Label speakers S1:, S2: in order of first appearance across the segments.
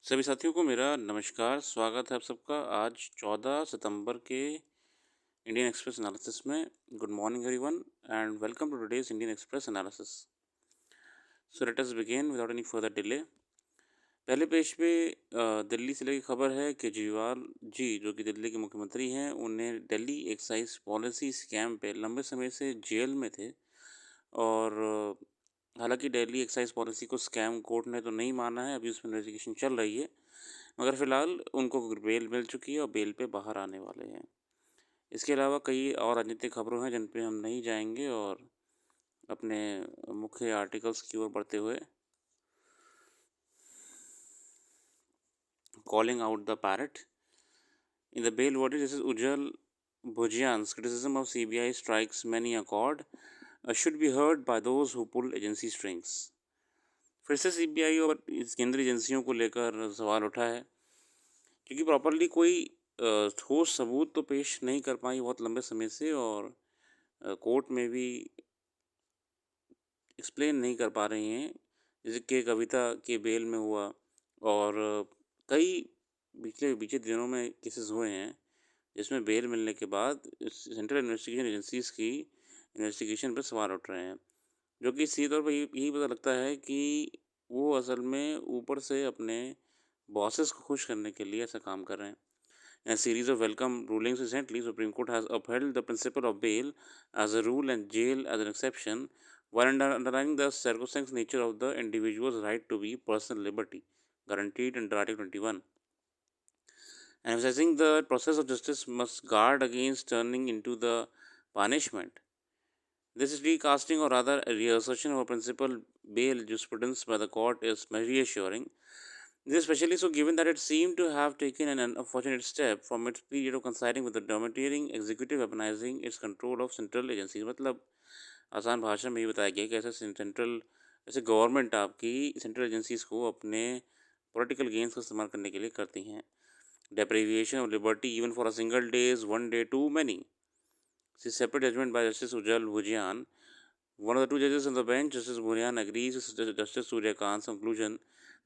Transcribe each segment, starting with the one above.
S1: सभी साथियों को मेरा नमस्कार, स्वागत है आप सबका आज 14 सितंबर के इंडियन एक्सप्रेस एनालिसिस में। Good morning everyone and welcome to today's Indian Express analysis. So let us begin without any further delay. पहले पेज पे दिल्ली से लगी खबर है केजरीवाल जी जो कि दिल्ली के मुख्यमंत्री हैं, उन्हें दिल्ली एक्साइज पॉलिसी स्कैम पे लंबे समय से जेल में थे। और हालांकि दिल्ली एक्साइज पॉलिसी को स्कैम कोर्ट ने तो नहीं माना है, अभी उसमें इन्वेस्टिगेशन चल रही है, मगर फ़िलहाल उनको बेल मिल चुकी है और बेल पे बाहर आने वाले हैं। इसके अलावा कई और राजनीतिक खबरों हैं जिन पे हम नहीं जाएंगे और अपने मुख्य आर्टिकल्स की ओर बढ़ते हुए calling out the parrot in the bail verdict, this is Ujjwal Bhuyan's criticism of CBI strikes many a chord should be heard by those who pull agency strings. फिर से सीबीआई और इस केंद्रीय एजेंसियों को लेकर सवाल उठा है क्योंकि प्रॉपरली कोई ठोस सबूत तो पेश नहीं कर पाई बहुत लंबे समय से, और कोर्ट में भी एक्सप्लेन नहीं कर पा रही हैं, जैसे कि कविता के बेल में हुआ और कई बीते दिनों में केसेस हुए हैं जिसमें बेल मिलने के बाद सेंट्रल इन्वेस्टिगेशन एजेंसीज की इन्वेस्टिगेशन पर सवाल उठ रहे हैं, जो कि सीधे तौर पर यही पता लगता है कि वो असल में ऊपर से अपने बॉसेस को खुश करने के लिए ऐसा काम कर रहे हैं। In a series of welcome rulings recently, Supreme Court has upheld the principle of bail as a rule and jail as an exception, while underlining the sacrosanct nature of the individual's right to be personal liberty, guaranteed under Article 21. And emphasizing the process of justice must guard against turning into the punishment. This is recasting, or rather a reassertion of a principle bail jurisprudence by the court, is reassuring. This especially so given that it seemed to have taken an unfortunate step from its period of coinciding with the domineering executive weaponizing its control of central agencies। मतलब आसान भाषा में ये बताया गया कि ऐसे government आपकी सेंट्रल एजेंसीज को अपने पॉलिटिकल गेन्स का इस्तेमाल करने के लिए करती हैं। Deprivation of liberty even for a single day is one day too many. This is separate judgment by Justice Ujjal Bhujian. One of the two judges on the bench, Justice Bhujian, agrees with Justice Surya Kant's conclusion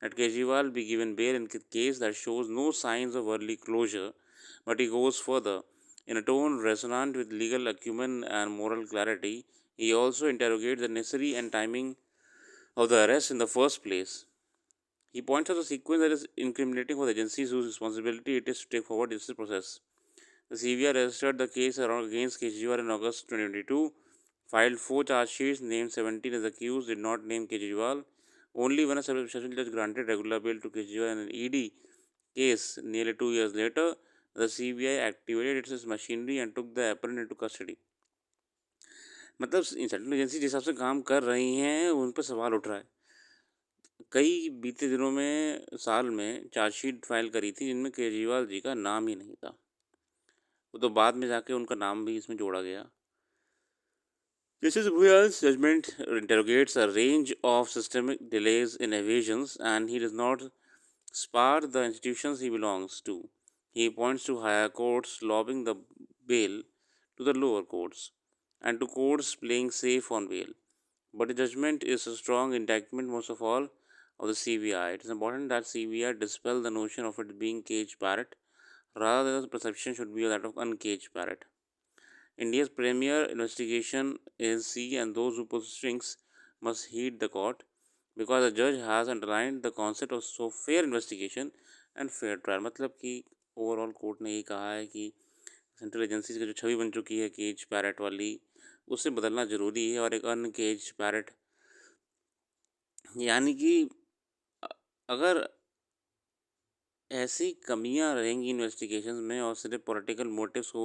S1: that Kejriwal be given bail in a case that shows no signs of early closure, but he goes further. In a tone resonant with legal acumen and moral clarity, he also interrogates the necessity and timing of the arrest in the first place. He points out a sequence that is incriminating for the agencies whose responsibility it is to take forward this process. The CBI registered the case against Kejriwal in August 2022, filed 4 charge sheets, named 17 as accused, did not name Kejriwal. Only when a special judge granted regular bail to Kejriwal in an ED case nearly 2 years later, the CBI activated its machinery and took the appellant into custody. मतलब central agency जिस हिसाब से काम कर रही हैं उन पर सवाल उठ रहा है। कई बीते दिनों में साल में चार्जशीट फाइल करी थी जिनमें केजरीवाल जी का नाम ही नहीं था, वो तो बाद में जाके उनका नाम भी इसमें जोड़ा गया। Justice Bhuyan's judgment interrogates a range of systemic delays in evasions, and he does not spare the institutions he belongs to. He points to higher courts lobbying the bail to the lower courts and to courts playing safe on bail. But the judgment is a strong indictment, most of all, of the CBI. It is important that CBI dispel the notion of it being caged parrot, rather than the perception should be that of uncaged parrot. India's premier investigation agency and those who pull strings must heed the court, because the judge has underlined the concept of so fair investigation and fair trial। मतलब कि overall court ने ये कहा है कि central agencies की जो छवि बन चुकी है केज पैरट वाली, उसे बदलना ज़रूरी है और एक अनकेज पैरट, यानी कि अगर ऐसी कमियां रहेंगी इन्वेस्टिगेशंस में और सिर्फ पॉलिटिकल मोटिव्स को,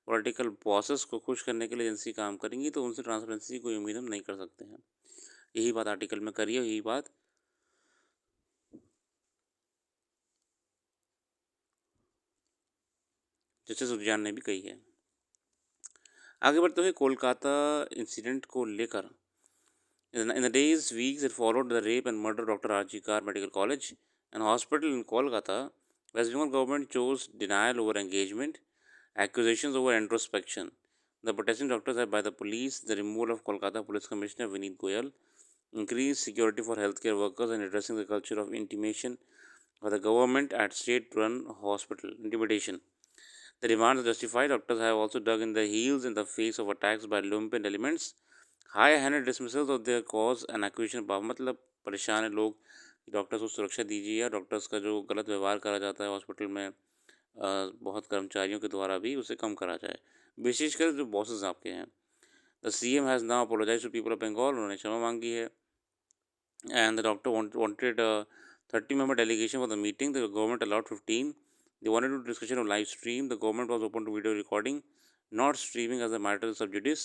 S1: पॉलिटिकल बॉसेस को खुश करने के लिए एजेंसी काम करेंगी, तो उनसे ट्रांसपेरेंसी कोई उम्मीद हम नहीं कर सकते हैं। यही बात आर्टिकल में करी है, यही बात जस्टिस उद्यान ने भी कही है। आगे बढ़ते हुए कोलकाता इंसिडेंट को लेकर, in the days, weeks that followed the rape and murder of Dr. R.G. Kar Medical College and Hospital in Kolkata, West Bengal government chose denial over engagement, accusations over introspection. The protesting doctors are by the police, the removal of Kolkata Police Commissioner Vineet Goyal, increased security for healthcare workers, and addressing the culture of intimidation for the government at state-run hospital. Intimidation. The demands are justified. Doctors have also dug in their heels in the face of attacks by lumpen elements. High-handed dismissals of their cause and accusation power मतलब परेशान है लोग कि doctors को सुरक्षा दीजिए या doctors का जो गलत व्यवहार करा जाता है हॉस्पिटल में बहुत कर्मचारियों के द्वारा भी उसे कम करा जाए, विशेषकर जो बॉसेस आपके हैं. The CM has now apologise to people of Bengal. उन्होंने क्षमा मांगी है. And the doctor wanted a 30-member delegation for the meeting. The government allowed 15. They wanted to do discussion on live stream. The government was open to video recording, not streaming as a matter of sub judice.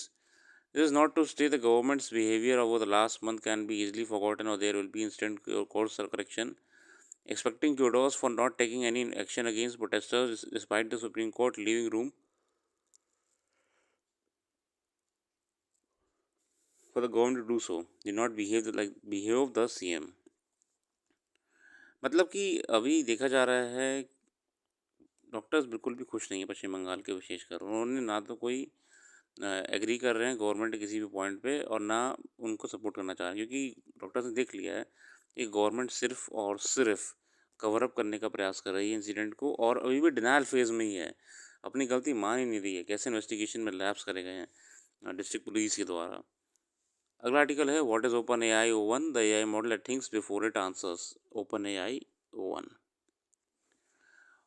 S1: This is not to say the government's behavior over the last month can be easily forgotten or there will be instant course correction. Expecting kudos for not taking any action against protesters despite the Supreme Court leaving room for the government to do so. Did not behave the CM. मतलब कि अभी देखा जा रहा है doctors बिल्कुल भी खुश नहीं है पश्चिम बंगाल के विशेषकर. उन्होंने ना तो कोई एग्री कर रहे हैं गवर्नमेंट के किसी भी पॉइंट पे और ना उनको सपोर्ट करना चाह रहे हैं, क्योंकि डॉक्टर्स ने देख लिया है कि गवर्नमेंट सिर्फ और सिर्फ कवर अप करने का प्रयास कर रही है इंसिडेंट को और अभी भी डिनायल फेज में ही है, अपनी गलती मान ही नहीं रही है. कैसे इन्वेस्टिगेशन में लैप्स करे गए हैं डिस्ट्रिक्ट पुलिस के द्वारा. अगला आर्टिकल है what is open AI O1 the AI model that thinks before it answers. Open AI O1.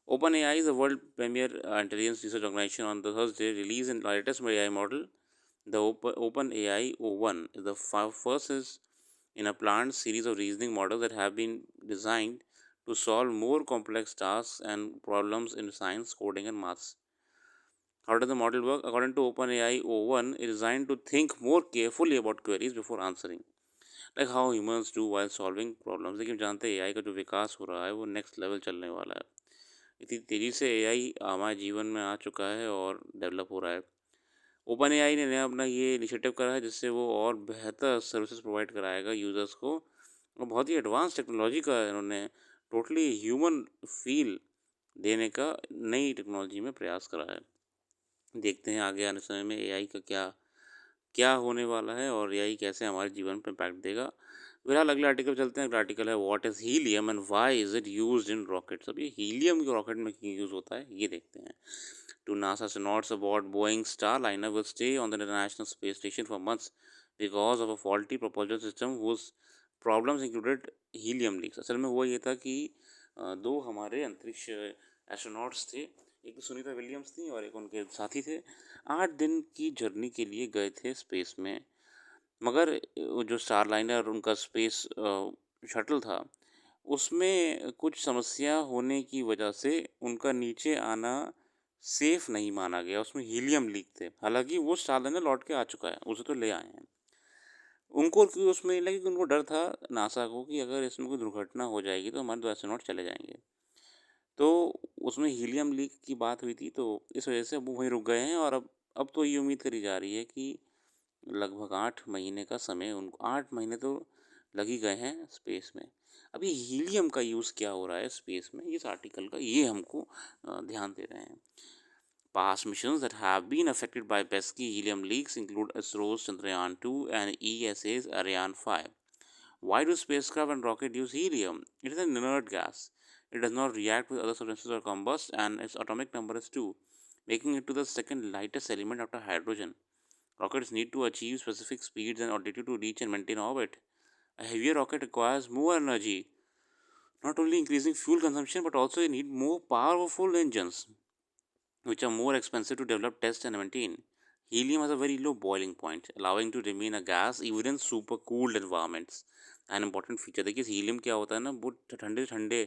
S1: OpenAI is the world premier intelligence research organization. On the Thursday, released in latest AI model. The OpenAI O1 is the first is in a planned series of reasoning models that have been designed to solve more complex tasks and problems in science, coding, and maths. How does the model work? According to OpenAI O1, it is designed to think more carefully about queries before answering, like how humans do while solving problems. लेकिन जानते हैं AI का जो विकास हो रहा है वो next level चलने वाला है. इतनी तेज़ी से AI हमारे जीवन में आ चुका है और डेवलप हो रहा है. ओपन AI ने नया अपना ये इनिशिएटिव करा है जिससे वो और बेहतर सर्विसेज प्रोवाइड कराएगा यूज़र्स को और बहुत ही एडवांस टेक्नोलॉजी का इन्होंने टोटली ह्यूमन फील देने का नई टेक्नोलॉजी में प्रयास करा है. देखते हैं आगे आने समय में AI का क्या क्या होने वाला है और AI कैसे हमारे जीवन पर इम्पैक्ट देगा. फिलहाल अगले आर्टिकल चलते हैं. अगला आर्टिकल है what is helium and why is it used in rockets. अब ये हीलियम के रॉकेट में क्यों यूज़ होता है ये देखते हैं. Two NASA astronauts aboard Boeing Starliner will stay on the International Space Station for months because of a faulty propulsion system whose problems included helium leaks. असल में हुआ ये था कि दो हमारे अंतरिक्ष एस्ट्रोनॉट्स थे, एक सुनीता विलियम्स थी और एक उनके साथी थे. 8 दिन की जर्नी के लिए गए थे स्पेस में, मगर जो स्टारलाइनर उनका स्पेस शटल था उसमें कुछ समस्या होने की वजह से उनका नीचे आना सेफ नहीं माना गया. उसमें हीलियम लीक थे. हालांकि वो स्टारलाइनर लौट के आ चुका है, उसे तो ले आए हैं. उनको क्यों उसमें लगे कि उनको डर था नासा को कि अगर इसमें कोई दुर्घटना हो जाएगी तो हमारे 2 एस्ट्रोनॉट चले जाएंगे. तो उसमें हीलियम लीक की बात हुई थी तो इस वजह से वो वहीं रुक गए हैं और अब तो ये उम्मीद करी जा रही है कि लगभग 8 महीने का समय उनको 8 महीने तो लग ही गए हैं स्पेस में. अभी हीलियम का यूज़ क्या हो रहा है स्पेस में इस आर्टिकल का ये हमको ध्यान दे रहे हैं. Past missions that have been affected by pesky helium leaks include ISRO's Chandrayaan-2 and ESA's Ariane 5. Why do spacecraft and rocket use helium? It is an inert gas. It does not react with other substances or combust, and its atomic number is 2, making it to the second lightest element after hydrogen. Rockets need to achieve specific speeds and altitude to reach and maintain orbit. A heavier rocket requires more energy, not only increasing fuel consumption but also need more powerful engines, which are more expensive to develop, test, and maintain. Helium has a very low boiling point, allowing to remain a gas even in super cooled environments. An important feature. देखिए helium क्या होता है ना, वो ठंडे ठंडे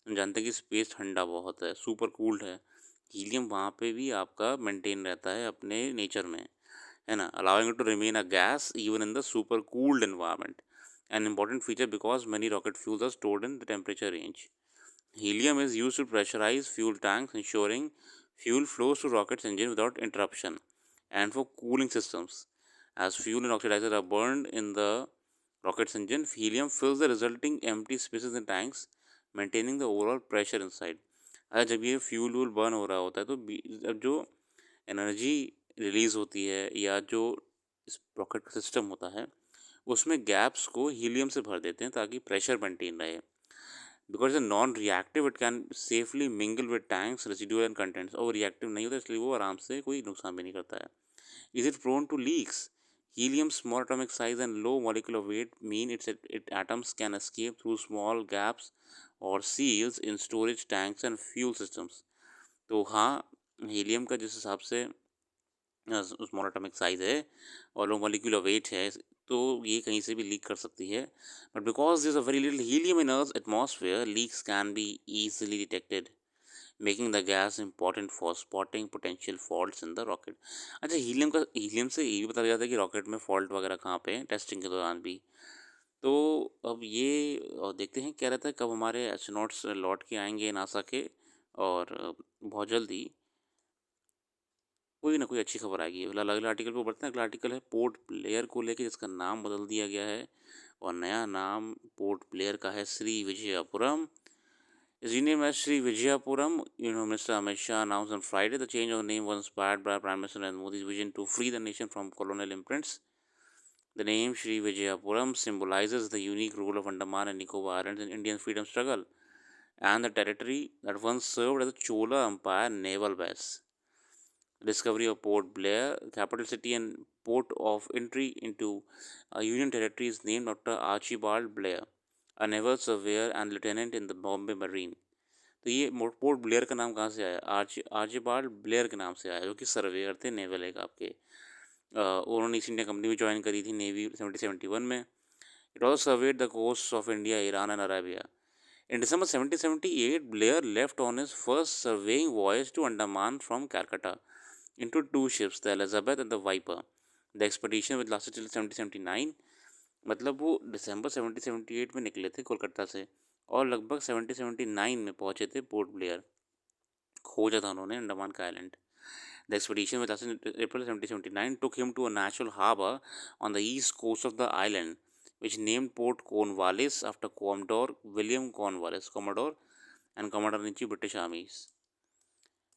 S1: हम जानते हैं कि स्पेस ठंडा बहुत है, सुपर कूल्ड है. हीलियम वहाँ पे भी आपका मेंटेन रहता है अपने नेचर में, है ना, allowing it to remain a gas even in the super cooled environment. An important feature because many rocket fuels are stored in the temperature range. Helium is used to pressurize fuel tanks, ensuring fuel flows to rocket's engine without interruption, and for cooling systems. As fuel and oxidizer are burned in the rocket's engine, helium fills the resulting empty spaces in tanks, maintaining the overall pressure inside. अगर जब ये fuel वूल burn हो रहा होता है तो अब जो एनर्जी रिलीज़ होती है या जो इस रॉकेट का सिस्टम होता है उसमें गैप्स को हीलियम से भर देते हैं ताकि प्रेशर मेंटेन रहे. Because non reactive it can safely mingle with tanks residual and contents, और रिएक्टिव नहीं होता इसलिए वो आराम से कोई नुकसान भी नहीं करता है. Is it prone to leaks? Helium's small atomic size and low molecular weight mean its atoms can escape through small gaps or seals in storage tanks and fuel systems. तो हाँ, हीलियम का जिस हिसाब से स्मॉल एटॉमिक साइज है और low molecular weight है, तो ये कहीं से भी लीक कर सकती है. But because this a very little helium in earth atmosphere, leaks can be easily detected, making the gas important for spotting potential faults in the rocket. अच्छा, हीलियम से ये भी पता जाता है कि रॉकेट में फॉल्ट वगैरह कहाँ पे हैं, टेस्टिंग के दौरान भी. तो अब ये देखते हैं क्या रहता है, कब हमारे एस्ट्रोनॉट्स लौट के आएंगे नासा के, और बहुत जल्दी कोई ना कोई अच्छी खबर आएगी. फिलहाल अगले आर्टिकल पे बढ़ते हैं. अगला आर्टिकल है पोर्ट ब्लेयर को लेके, जिसका नाम बदल दिया गया है और नया नाम पोर्ट ब्लेयर का है Shri Vijayapuram. Is renamed as Sri Vijayapuram. Mr. Amit Shah announced on Friday the change of name was inspired by Prime Minister Narendra Modi's vision to free the nation from colonial imprints. The name Sri Vijayapuram symbolizes the unique role of Andaman and Nicobar Islands in Indian freedom struggle and the territory that once served as the Chola Empire naval base. Discovery of Port Blair, capital city and port of entry into Union territory, is named after Archibald Blair, a naval surveyor and lieutenant in the Bombay Marine. तो ये port Blair का नाम कहाँ से आया? Archibald Blair के नाम से आया, जो कि सर्वेयर थे नेवल एक आपके. उन्होंने ईस्ट इंडिया कंपनी भी ज्वाइन करी थी नेवी 1771 में. It also served the coast of India, Iran and Arabia. In December 1778, Blair left on his first surveying voyage to Andaman from Calcutta into two ships, the Elizabeth and the Viper. The expedition which lasted till 1779, मतलब वो दिसंबर 1778 में निकले थे कोलकाता से और लगभग 1779 में पहुंचे थे पोर्ट ब्लेयर. खोजा था उन्होंने अंडमान का island. The expedition which lasted in April 1779 took him to a natural harbour on the east coast of the island, which named Port Cornwallis after Commodore William Cornwallis, Commodore and Commander-in-Chief British armies.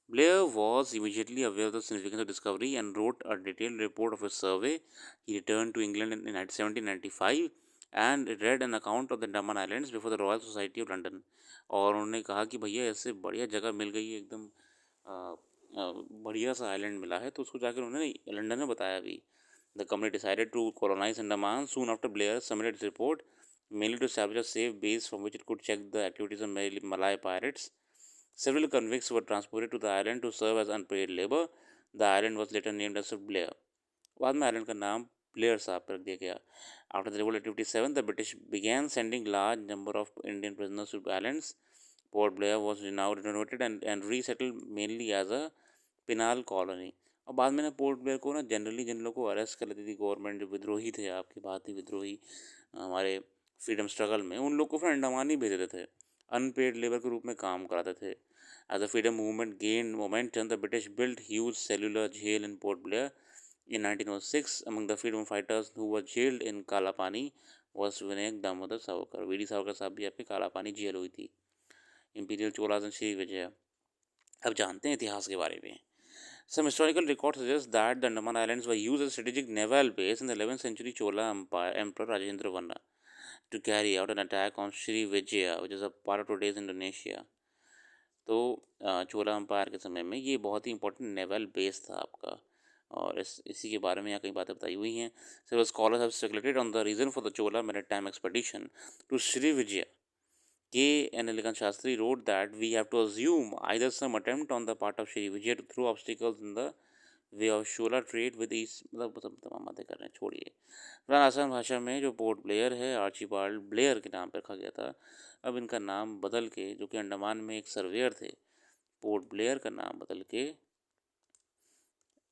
S1: Blair was immediately aware of the significance of discovery and wrote a detailed report of his survey. He returned to England in 1795 and read an account of the Andaman Islands before the Royal Society of London. और उन्होंने कहा कि भैया ऐसे बढ़िया जगह मिल गई है, एकदम बढ़िया सा आइलैंड मिला है, तो उसको जाकर उन्होंने लंदन में बताया भी. The company decided to colonize Andaman soon after Blair submitted its report, mainly to establish a safe base from which it could check the activities of Malay pirates. Several convicts were transported to the island to serve as unpaid labor. The island was later named as Blair. बाद में island का नाम Blair साहब पर रख दिया गया. After the Revolt of 1857, the British began sending large number of Indian prisoners to islands. Port Blair was now renovated and resettled mainly as a penal colony. और बाद में ना पोर्ट ब्लेयर को ना जनरली जिन लोगों को अरेस्ट कर लेती थी गवर्नमेंट, जो विद्रोही थे आपके भारतीय विद्रोही हमारे फ्रीडम स्ट्रगल में, उन लोग को फिर अंडमान ही भेज देते थे, अनपेड लेबर के रूप में काम कराते थे. As the freedom movement gained momentum, the British built huge cellular jail in Port Blair. In 1906, among the freedom fighters who were jailed in Kalapani was Vinayak Damodar Savarkar. VD Savarkar साहब भी आपके Kalapani jail हुई थी. Imperial Cholas and Sri Vijay. अब जानते हैं इतिहास के बारे में. Some historical records suggest that the Andaman Islands were used as a strategic naval base in the 11th century Chola Emperor Rajendra Vanna to carry out an attack on Sri Vijaya, which is a part of today's Indonesia. तो चोला empire के समय में ये बहुत ही important naval base था आपका, और इसी के बारे में यहाँ कई बातें बताई हुई हैं. Several scholars have speculated on the reason for the Chola maritime expedition to Sri Vijay. K. N. Elegant Shastri wrote that we have to assume either some attempt on the part of Sri Vijay to throw obstacles in the way of Shola trade with east, मतलब सब तमाम बातें कर रहे हैं, छोड़िए. पुराना आसान भाषा में जो पोर्ट ब्लेयर है आर्चिबाल्ड ब्लेयर के नाम पर रखा गया था. अब इनका नाम बदल के, जो कि अंडमान में एक सर्वेयर थे, पोर्ट ब्लेयर का नाम बदल के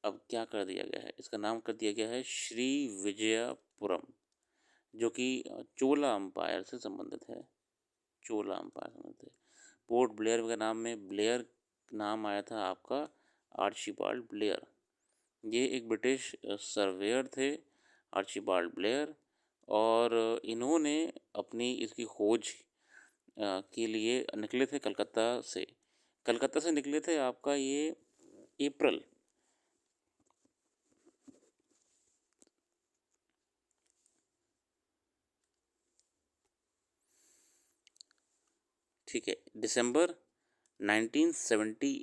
S1: अब क्या कर दिया गया है, इसका नाम कर दिया गया है श्री विजयपुरम, जो कि चोला अम्पायर से संबंधित है. चोला अम्पायर से संबंधित है. पोर्ट ब्लेयर के नाम में ब्लेयर नाम आया था आपका आर्चिबाल्ड ब्लेयर. ये एक ब्रिटिश सर्वेयर थे आर्चिबाल्ड ब्लेयर, और इन्होंने अपनी इसकी खोज के लिए निकले थे कलकत्ता से निकले थे आपका ये अप्रैल ठीक है, दिसंबर 1970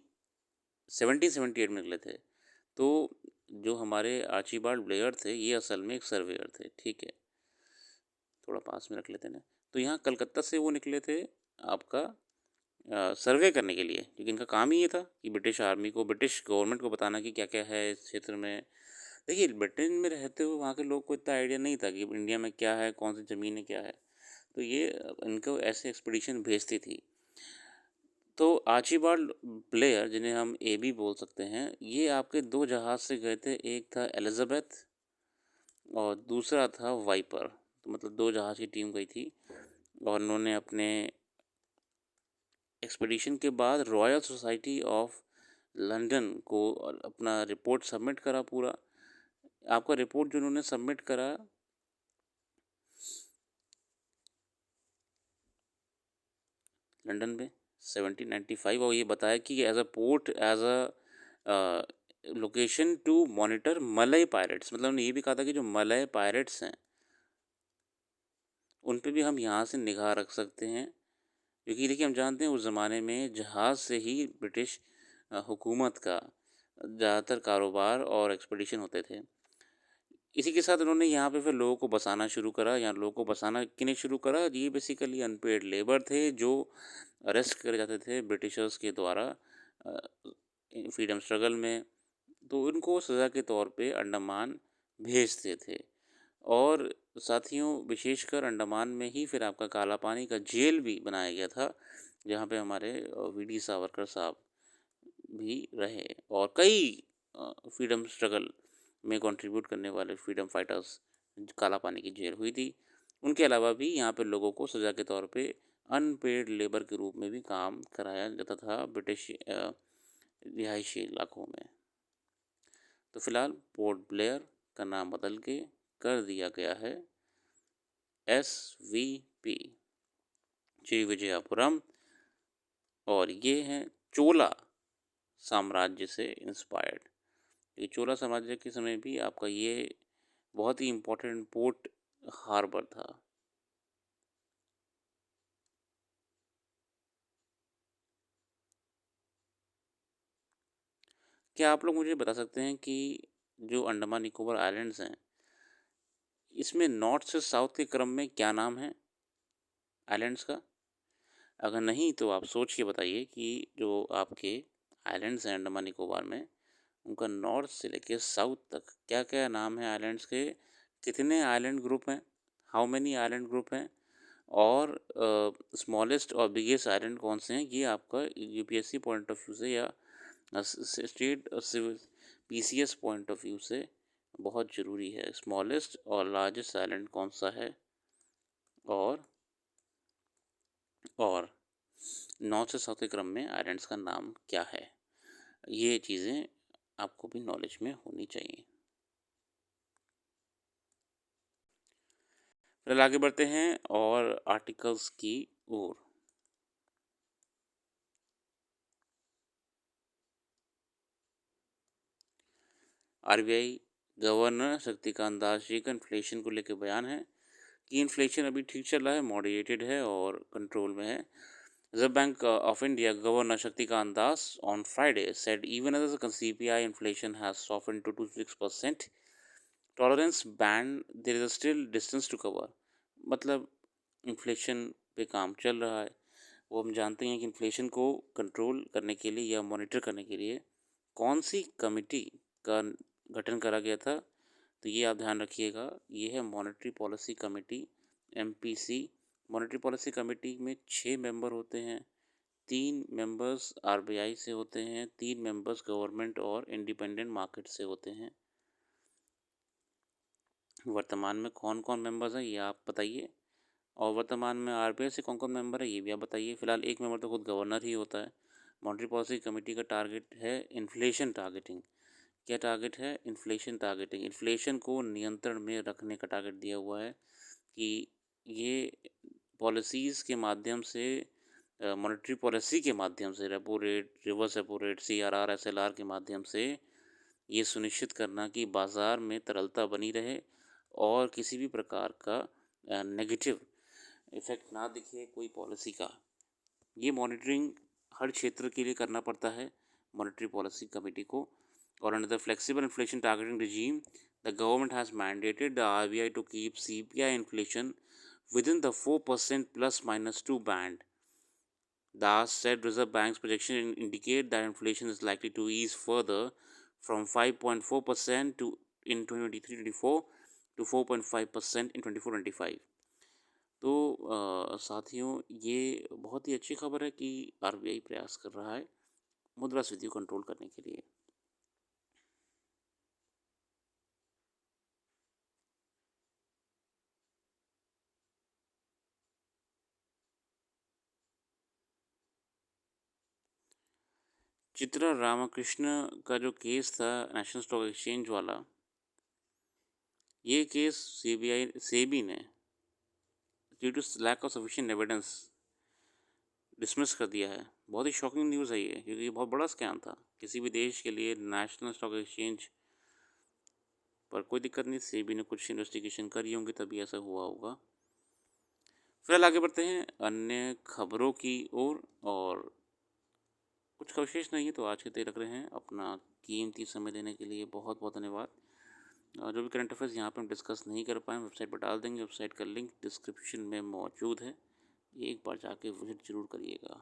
S1: 1778 में निकले थे। तो जो हमारे आर्चिबाल्ड ब्लेयर थे, ये असल में एक सर्वेयर थे, ठीक है। थोड़ा पास में रख लेते हैं ना। तो यहाँ कलकत्ता से वो निकले थे आपका सर्वे करने के लिए, क्योंकि इनका काम ही ये था कि ब्रिटिश आर्मी को, ब्रिटिश गवर्नमेंट को बताना कि क्या-क्या है इस क्षेत्र में। देखिए, ब्रिटेन में रहते हुए वहाँ के लोग को इतना आइडिया नहीं था कि इंडिया में क्या है, कौन सी ज़मीनें क्या है। तो ये इनको ऐसे एक्सपीडिशन भेजती थी। तो आर्चिबाल्ड ब्लेयर, जिन्हें हम एबी बोल सकते हैं, ये आपके 2 जहाज़ से गए थे। एक था एलिज़ाबेथ और दूसरा था वाइपर। तो मतलब 2 जहाज़ की टीम गई थी और उन्होंने अपने एक्सपीडिशन के बाद रॉयल सोसाइटी ऑफ लंदन को अपना रिपोर्ट सबमिट करा पूरा। आपका रिपोर्ट जो उन्होंने सबमिट करा लंदन में 1795, और ये बताया कि as a port, as a location to monitor Malay pirates. मतलब उन्होंने ये भी कहा था कि जो मलय पायरेट्स हैं उन पे भी हम यहाँ से निगाह रख सकते हैं, क्योंकि देखिए हम जानते हैं उस ज़माने में जहाज़ से ही ब्रिटिश हुकूमत का ज़्यादातर कारोबार और एक्सपीडिशन होते थे। इसी के साथ उन्होंने यहाँ पे फिर लोगों को बसाना शुरू करा। यहाँ लोगों को बसाना किन्हें शुरू करा? ये बेसिकली अनपेड लेबर थे जो अरेस्ट करे जाते थे ब्रिटिशर्स के द्वारा अ, फ्रीडम स्ट्रगल में। तो उनको सज़ा के तौर पे अंडमान भेजते थे। और साथियों, विशेषकर अंडमान में ही फिर आपका काला पानी का जेल भी बनाया गया था, जहाँ पे हमारे वीडी सावरकर साहब भी रहे और कई फ्रीडम स्ट्रगल में कंट्रीब्यूट करने वाले फ्रीडम फाइटर्स, काला पानी की जेल हुई थी। उनके अलावा भी यहाँ पे लोगों को सज़ा के तौर पे अनपेड लेबर के रूप में भी काम कराया जाता था ब्रिटिश रिहायशी इलाकों में। तो फिलहाल पोर्ट ब्लेयर का नाम बदल के कर दिया गया है SVP, श्री विजयपुरम। और ये हैं चोला साम्राज्य से इंस्पायर्ड। ये चोला साम्राज्य के समय भी आपका ये बहुत ही इम्पोर्टेंट पोर्ट हार्बर था। क्या आप लोग मुझे बता सकते हैं कि जो अंडमान निकोबार आइलैंड्स हैं, इसमें नॉर्थ से साउथ के क्रम में क्या नाम है आइलैंड्स का? अगर नहीं तो आप सोच के बताइए कि जो आपके आइलैंड्स हैं अंडमान निकोबार में, उनका नॉर्थ से लेके साउथ तक क्या-क्या नाम है आइलैंड्स के? कितने आइलैंड ग्रुप हैं? हाउ मेनी आइलैंड ग्रुप हैं? और स्मॉलेस्ट और बिगेस्ट आइलैंड कौन से हैं? ये आपका यूपीएससी पॉइंट ऑफ व्यू से या state civil PCS point of view से बहुत ज़रूरी है। स्मॉलेस्ट और लार्जेस्ट आइलैंड कौन सा है? और और नॉर्थ से साउथ के क्रम में आइलैंड्स का नाम क्या है? ये चीज़ें आपको भी नॉलेज में होनी चाहिए। फिर आगे बढ़ते हैं और आर्टिकल्स की ओर। आरबीआई गवर्नर शक्तिकांत दास जी का इन्फ्लेशन को लेकर बयान है कि इन्फ्लेशन अभी ठीक चल रहा है, मॉडरेटेड है और कंट्रोल में है। Reserve bank of India governor Shaktikanta Das on Friday said even as the CPI inflation has softened to 6% tolerance band there is still distance to cover. मतलब इन्फ्लेशन पे काम चल रहा है। वो हम जानते हैं कि इन्फ्लेशन को कंट्रोल करने के लिए या मॉनिटर करने के लिए कौन सी कमिटी का गठन करा गया था? तो ये आप ध्यान रखिएगा, ये है monetary policy committee, MPC। Monetary policy committee में 6 मेंबर होते हैं। 3 मेंबर्स आरबीआई से होते हैं, 3 मेंबर्स गवर्नमेंट और इंडिपेंडेंट मार्केट से होते हैं। वर्तमान में कौन कौन मेंबर्स हैं ये आप बताइए, और वर्तमान में आरबीआई से कौन कौन मेंबर है ये भी आप बताइए। फिलहाल एक मेंबर तो खुद गवर्नर ही होता है। मॉनेटरी पॉलिसी कमेटी का टारगेट है इन्फ्लेशन टारगेटिंग। क्या टारगेट है? Inflation targeting. इन्फ्लेशन को नियंत्रण में रखने का टारगेट दिया हुआ है कि ये पॉलिसीज़ के माध्यम से, मॉनेटरी पॉलिसी के माध्यम से, repo rate, reverse repo rate, CRR, SLR के माध्यम से ये सुनिश्चित करना कि बाज़ार में तरलता बनी रहे और किसी भी प्रकार का नेगेटिव इफ़ेक्ट ना दिखे कोई पॉलिसी का। ये मॉनिटरिंग हर क्षेत्र के लिए करना पड़ता है मॉनेटरी पॉलिसी कमेटी को। और under the flexible inflation targeting regime, the government has mandated the RBI to keep CPI inflation within the 4% plus minus 2 band. The said Reserve Bank's projection indicate that inflation is likely to ease further from 5.4% to in 2023-24 to 4.5% in 24-25। तो साथियों, ये बहुत ही अच्छी खबर है कि RBI प्रयास कर रहा है मुद्रास्फीति को कंट्रोल करने के लिए। चित्रा रामाकृष्ण का जो केस था नेशनल स्टॉक एक्सचेंज वाला, ये केस सेबी ने due to lack of sufficient evidence dismiss कर दिया है। बहुत ही शॉकिंग न्यूज़ है ये, क्योंकि ये बहुत बड़ा स्कैम था किसी भी देश के लिए। नेशनल स्टॉक एक्सचेंज पर कोई दिक्कत नहीं, सेबी ने कुछ इन्वेस्टिगेशन करी होंगी तभी ऐसा हुआ होगा। फिलहाल आगे बढ़ते हैं अन्य खबरों की ओर, और कुछ का विशेष नहीं है, तो आज के लिए रख रहे हैं। अपना कीमती समय देने के लिए बहुत बहुत धन्यवाद। जो भी करंट अफेयर्स यहाँ पे हम डिस्कस नहीं कर पाए, वेबसाइट पर डाल देंगे। वेबसाइट का लिंक डिस्क्रिप्शन में मौजूद है, एक बार जाके विजिट ज़रूर करिएगा।